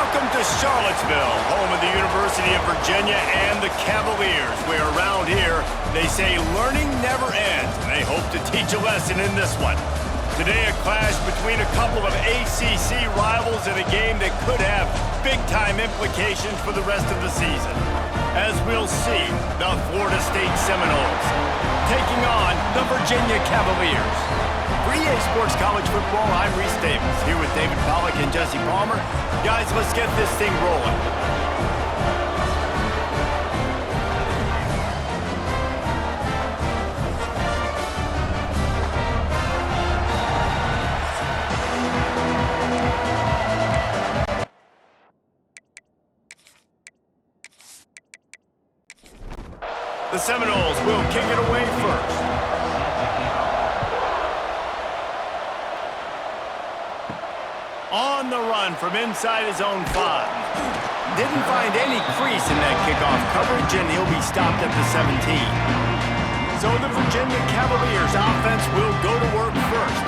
Welcome to Charlottesville, home of the University of Virginia and the Cavaliers, where around here they say learning never ends, and they hope to teach a lesson in this one. Today, a clash between a couple of ACC rivals in a game that could have big-time implications for the rest of the season. As we'll see, the Florida State Seminoles taking on the Virginia Cavaliers. For EA Sports College Football, I'm Reese Davis, here with David Pollack and Jesse Palmer. Guys, let's get this thing rolling. The Seminoles will kick it away first. On the run from inside his own 5. Didn't find any crease in that kickoff coverage, and he'll be stopped at the 17. So the Virginia Cavaliers offense will go to work first.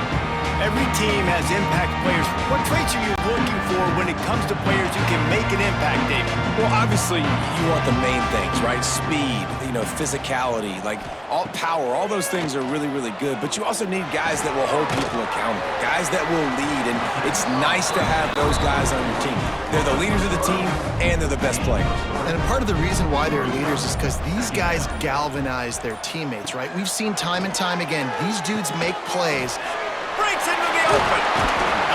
Every team has impact players. What traits are you looking for when it comes to players who can make an impact, David? Well, obviously, you want the main things, right? Speed, physicality, all power, all those things are really, really good. But you also need guys that will hold people accountable, guys that will lead. And it's nice to have those guys on your team. They're the leaders of the team, and they're the best players. And part of the reason why they're leaders is because these guys galvanize their teammates, right? We've seen time and time again, these dudes make plays. Breaks into the open.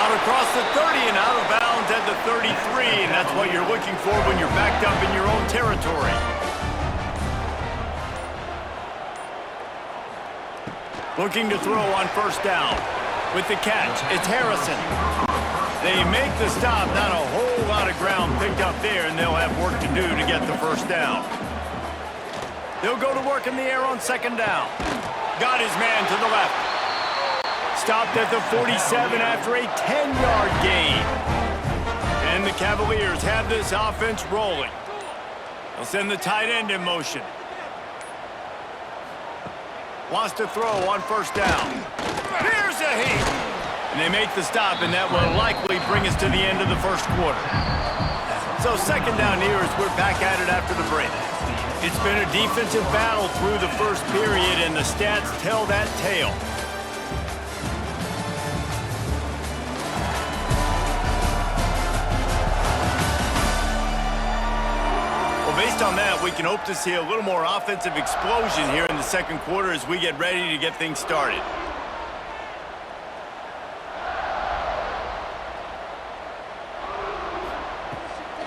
Out across the 30 and out of bounds at the 33, and that's what you're looking for when you're backed up in your own territory. Looking to throw on first down. With the catch, it's Harrison. They make the stop, not a whole lot of ground picked up there, and they'll have work to do to get the first down. They'll go to work in the air on second down. Got his man to the left. Stopped at the 47 after a 10-yard gain. And the Cavaliers have this offense rolling. They'll send the tight end in motion. Wants to throw on first down. Here's a heat. And they make the stop, and that will likely bring us to the end of the first quarter. So second down here as we're back at it after the break. It's been a defensive battle through the first period, and the stats tell that tale. Based on that, we can hope to see a little more offensive explosion here in the second quarter as we get ready to get things started.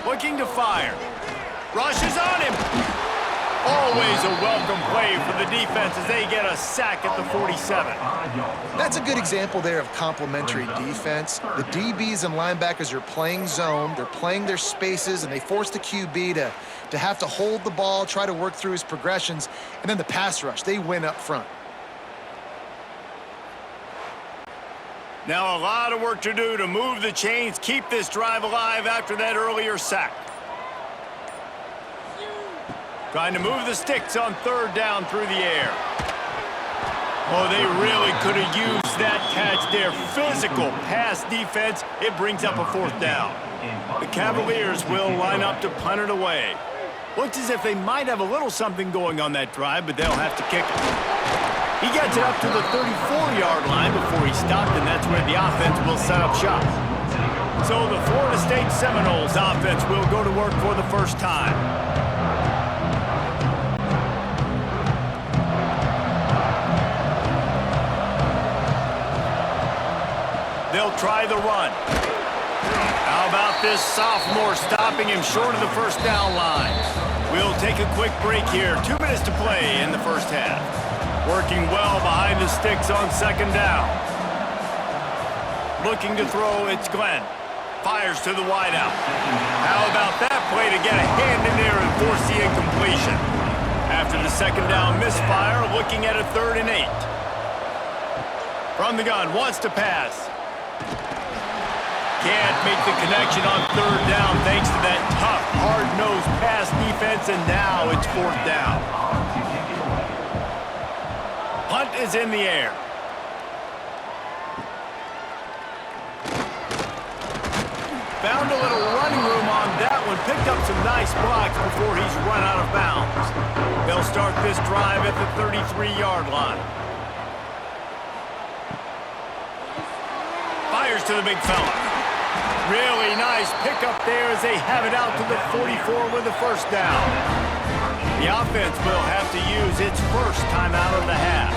Looking to fire. Rushes on him. Always a welcome play for the defense as they get a sack at the 47. That's a good example there of complementary defense. The DBs and linebackers are playing zone, they're playing their spaces, and they force the QB to have to hold the ball, try to work through his progressions, and then the pass rush, they win up front. Now a lot of work to do to move the chains, keep this drive alive after that earlier sack. Trying to move the sticks on third down through the air. Oh, they really could have used that catch there. Physical pass defense. It brings up a fourth down. The Cavaliers will line up to punt it away. Looks as if they might have a little something going on that drive, but they'll have to kick it. He gets it up to the 34-yard line before he stopped, and that's where the offense will set up shop. So the Florida State Seminoles offense will go to work for the first time. They'll try the run. How about this sophomore stopping him short of the first down line? We'll take a quick break here. 2 minutes to play in the first half. Working well behind the sticks on second down. Looking to throw, it's Glenn. Fires to the wideout. How about that play to get a hand in there and force the incompletion? After the second down misfire, looking at a 3rd and 8. From the gun, wants to pass. Can't make the connection on third down thanks to that tough, hard-nosed pass defense, and now it's fourth down. Punt is in the air. Found a little running room one picked up some nice blocks before he's run out of bounds. They'll start this drive at the 33-yard line. Fires to the big fella. Really nice pickup there as they have it out to the 44 with the first down. The offense will have to use its first timeout of the half.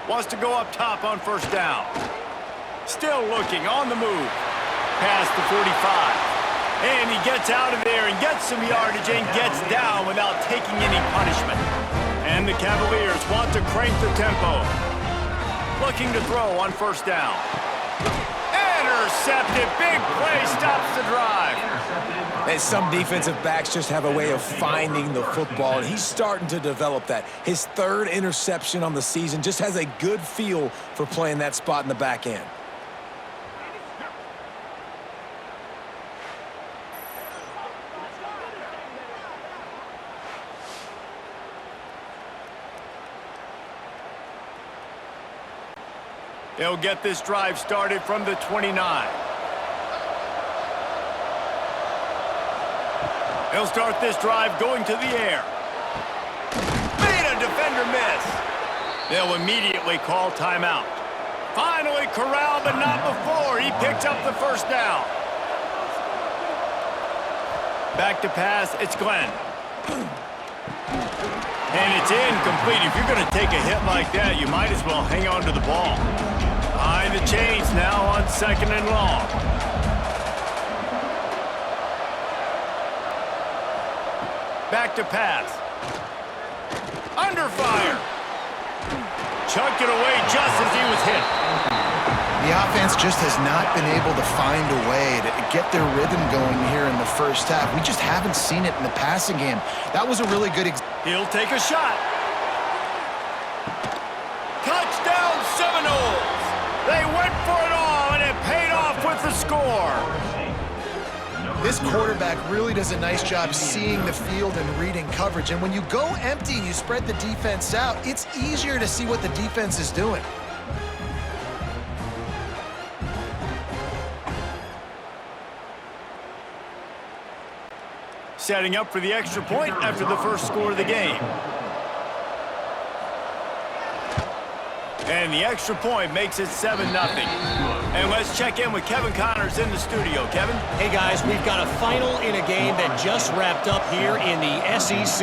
Wants to go up top on first down. Still looking on the move. Past the 45. And he gets out of there and gets some yardage and gets down without taking any punishment. And the Cavaliers want to crank the tempo. Looking to throw on first down. Intercepted. Big play stops the drive. And some defensive backs just have a way of finding the football, and he's starting to develop that. His third interception on the season, just has a good feel for playing that spot in the back end. They'll get this drive started from the 29. They'll start this drive going to the air. Made a defender miss. They'll immediately call timeout. Finally corralled, but not before. He picks up the first down. Back to pass, it's Glenn. And it's incomplete. If you're going to take a hit like that, you might as well hang on to the ball. Behind the chains now on second and long. Back to pass. Under fire. Chucked it away just as he was hit. The offense just has not been able to find a way to get their rhythm going here in the first half. We just haven't seen it in the passing game. That was a really good He'll take a shot. Touchdown Seminoles! They went for it all, and it paid off with the score. This quarterback really does a nice job seeing the field and reading coverage. And when you go empty and you spread the defense out, it's easier to see what the defense is doing. Setting up for the extra point after the first score of the game. And the extra point makes it 7-0. And let's check in with Kevin Connors in the studio. Kevin? Hey, guys, we've got a final in a game that just wrapped up here in the SEC.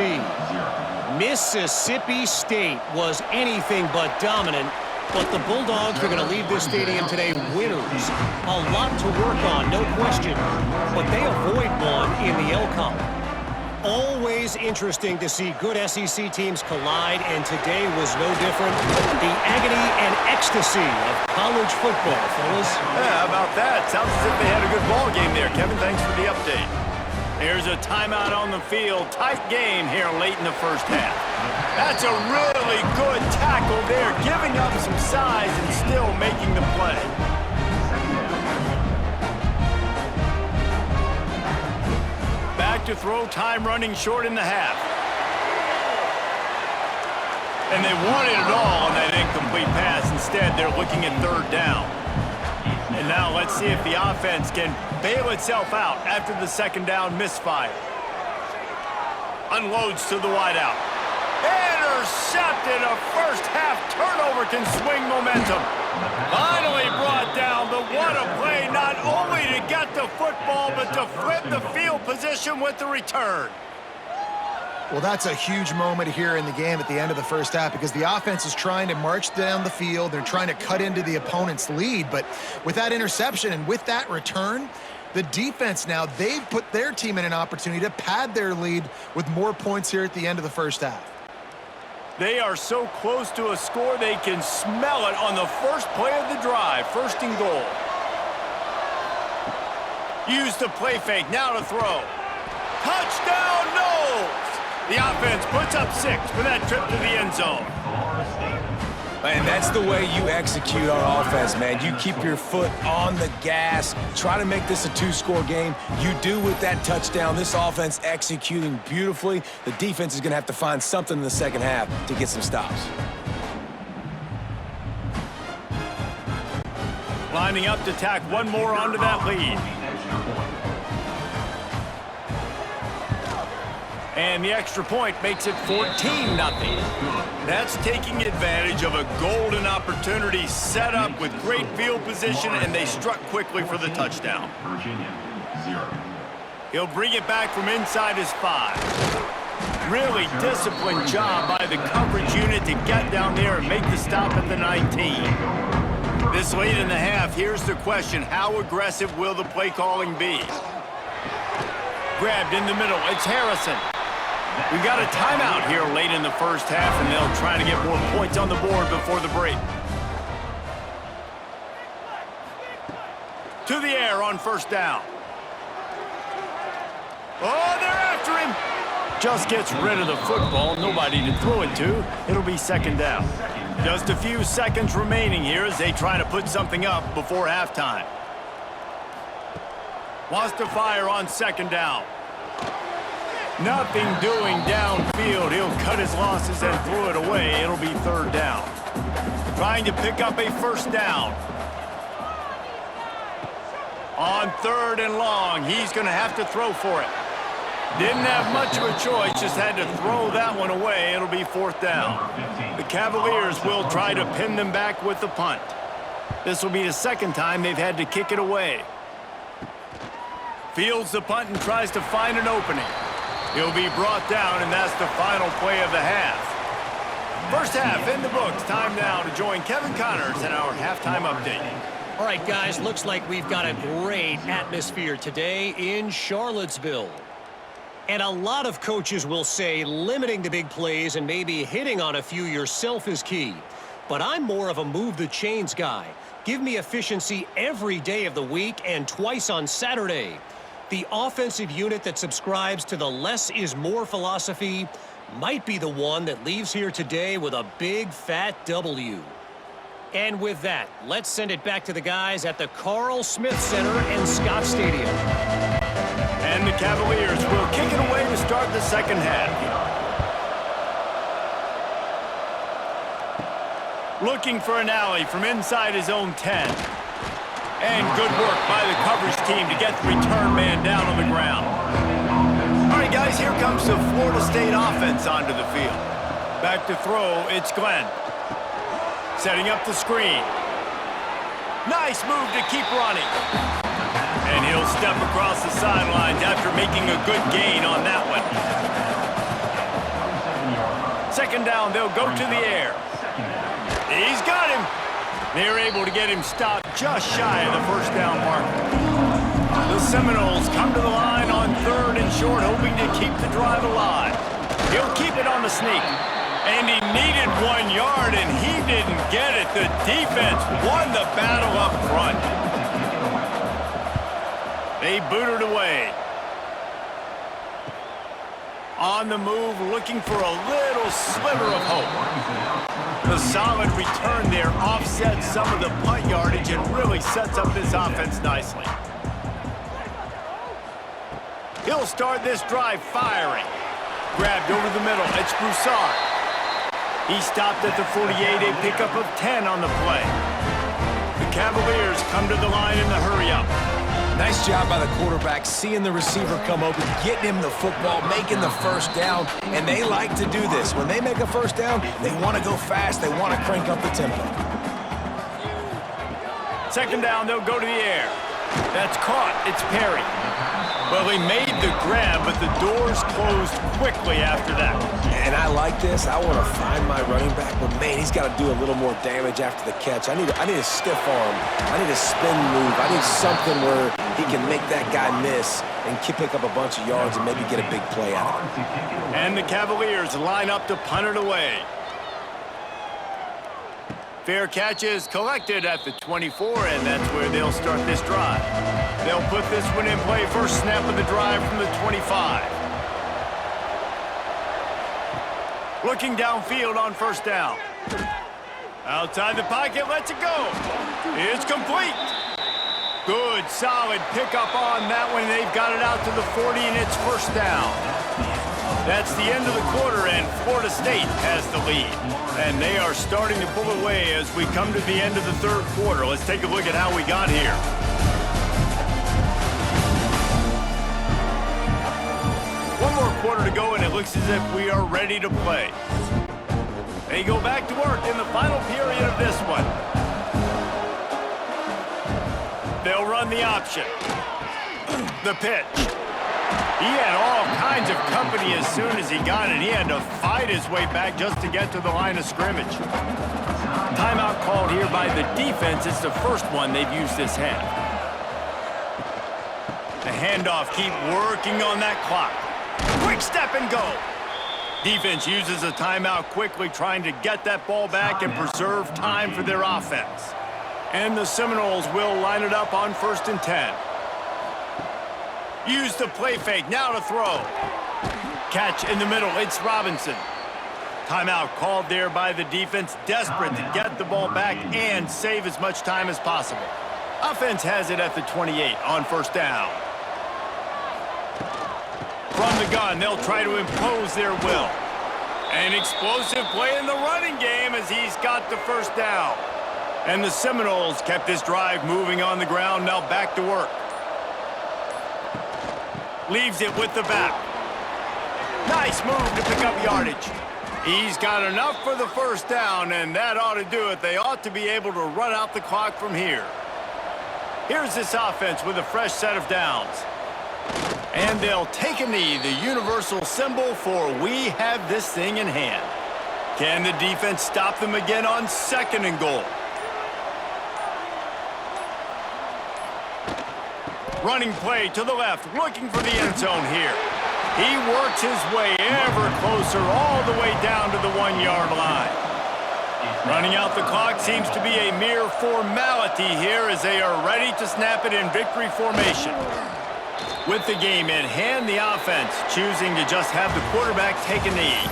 Mississippi State was anything but dominant, but the Bulldogs are going to leave this stadium today winners. A lot to work on, no question, but they avoid one in the L column. Always interesting to see good SEC teams collide, and today was no different. The agony and ecstasy of college football, fellas. Yeah, how about that? Sounds as if they had a good ball game there. Kevin, thanks for the update. Here's a timeout on the field. Tight game here late in the first half. That's a really good tackle there, giving up some size and still making the play. Back to throw, time running short in the half. And they wanted it all on that incomplete pass. Instead, they're looking at third down. And now let's see if the offense can bail itself out after the second down misfire. Unloads to the wideout. Intercepted. A first half turnover can swing momentum. Finally brought down, but what a play, not only to get the football, but to flip the field position with the return. Well, that's a huge moment here in the game at the end of the first half because the offense is trying to march down the field. They're trying to cut into the opponent's lead, but with that interception and with that return, the defense now, they've put their team in an opportunity to pad their lead with more points here at the end of the first half. They are so close to a score, they can smell it on the first play of the drive. First and goal. Use the play fake, now to throw. Touchdown, Knowles! The offense puts up 6 for that trip to the end zone. And that's the way you execute on offense, man. You keep your foot on the gas. Try to make this a 2-score game. You do with that touchdown. This offense executing beautifully. The defense is going to have to find something in the second half to get some stops. Lining up to tack one more onto that lead. And the extra point makes it 14-0. That's taking advantage of a golden opportunity set up with great field position, and they struck quickly for the touchdown. Virginia, 0. He'll bring it back from inside his 5. Really disciplined job by the coverage unit to get down there and make the stop at the 19. This late in the half, here's the question: how aggressive will the play calling be? Grabbed in the middle, it's Harrison. We've got a timeout here late in the first half, and they'll try to get more points on the board before the break. To the air on first down. Oh, they're after him. Just gets rid of the football. Nobody to throw it to. It'll be second down. Just a few seconds remaining here as they try to put something up before halftime. Wants to fire on second down. Nothing doing downfield. He'll cut his losses and throw it away. It'll be third down. Trying to pick up a first down. On third and long, he's going to have to throw for it. Didn't have much of a choice, just had to throw that one away. It'll be fourth down. The Cavaliers will try to pin them back with the punt. This will be the second time they've had to kick it away. Fields the punt and tries to find an opening. He'll be brought down, and that's the final play of the half. First half in the books. Time now to join Kevin Connors in our halftime update. All right, guys, looks like we've got a great atmosphere today in Charlottesville. And a lot of coaches will say limiting the big plays and maybe hitting on a few yourself is key. But I'm more of a move the chains guy. Give me efficiency every day of the week and twice on Saturday. The offensive unit that subscribes to the less is more philosophy might be the one that leaves here today with a big fat W. And with that, let's send it back to the guys at the Carl Smith Center and Scott Stadium. And the Cavaliers will kick it away to start the second half. Looking for an alley from inside his own 10. And good work by the coverage team to get the return man down on the ground. All right, guys, here comes the Florida State offense onto the field. Back to throw, it's Glenn. Setting up the screen. Nice move to keep running. And he'll step across the sidelines after making a good gain on that one. Second down, they'll go to the air. He's got him. They're able to get him stopped just shy of the first down marker. The Seminoles come to the line on third and short, hoping to keep the drive alive. He'll keep it on the sneak. And he needed 1 yard, and he didn't get it. The defense won the battle up front. They booted away. On the move, looking for a little sliver of hope. The solid return there offsets some of the punt yardage and really sets up this offense nicely. He'll start this drive firing. Grabbed over the middle. It's Broussard. He stopped at the 48, a pickup of 10 on the play. The Cavaliers come to the line in the hurry-up. Nice job by the quarterback, seeing the receiver come open, getting him the football, making the first down, and they like to do this. When they make a first down, they want to go fast. They want to crank up the tempo. Second down, they'll go to the air. That's caught. It's Perry. Well, he made the grab, but the doors closed quickly after that. And I like this. I want to find my running back, but man, he's got to do a little more damage after the catch. I need a stiff arm. I need a spin move. I need something where he can make that guy miss and pick up a bunch of yards and maybe get a big play out of it. And the Cavaliers line up to punt it away. Fair catch is collected at the 24, and that's where they'll start this drive. They'll put this one in play. First snap of the drive from the 25. Looking downfield on first down. Outside the pocket, lets it go. It's complete. Good, solid pickup on that one. They've got it out to the 40, and it's first down. That's the end of the quarter, and Florida State has the lead. And they are starting to pull away as we come to the end of the third quarter. Let's take a look at how we got here. One more quarter to go, and it looks as if we are ready to play. They go back to work in the final period of this one. They'll run the option. The pitch. He had all kinds of company as soon as he got it. He had to fight his way back just to get to the line of scrimmage. Timeout called here by the defense. It's the first one they've used this half. The handoff, keep working on that clock. Quick step and go. Defense uses a timeout quickly, trying to get that ball back and preserve time for their offense. And the Seminoles will line it up on 1st and 10. Use the play fake, now to throw. Catch in the middle, it's Robinson. Timeout called there by the defense, desperate to get the ball back and save as much time as possible. Offense has it at the 28 on 1st down. From the gun, they'll try to impose their will. An explosive play in the running game as he's got the 1st down. And the Seminoles kept this drive moving on the ground, now back to work. Leaves it with the back. Nice move to pick up yardage. He's got enough for the 1st down, and that ought to do it. They ought to be able to run out the clock from here. Here's this offense with a fresh set of downs. And they'll take a knee, the universal symbol for we have this thing in hand. Can the defense stop them again on 2nd and goal? Running play to the left, looking for the end zone here. He works his way ever closer all the way down to the 1-yard line. Running out the clock seems to be a mere formality here as they are ready to snap it in victory formation. With the game in hand, the offense choosing to just have the quarterback take a knee.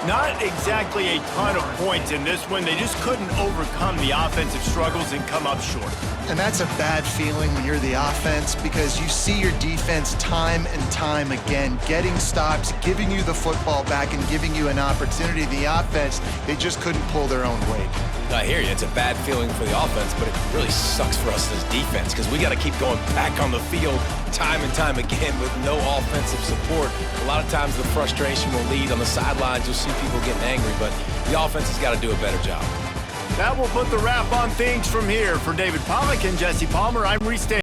Not exactly a ton of points in this one. They just couldn't overcome the offensive struggles and come up short. And that's a bad feeling when you're the offense, because you see your defense time and time again getting stops, giving you the football back and giving you an opportunity. The offense, they just couldn't pull their own weight. I hear you. It's a bad feeling for the offense, but it really sucks for us as defense because we got to keep going back on the field time and time again with no offensive support. A lot of times the frustration will lead on the sidelines. You'll see people getting angry, but the offense has got to do a better job. That will put the wrap on things from here. For David Pollack and Jesse Palmer, I'm Reese Davis.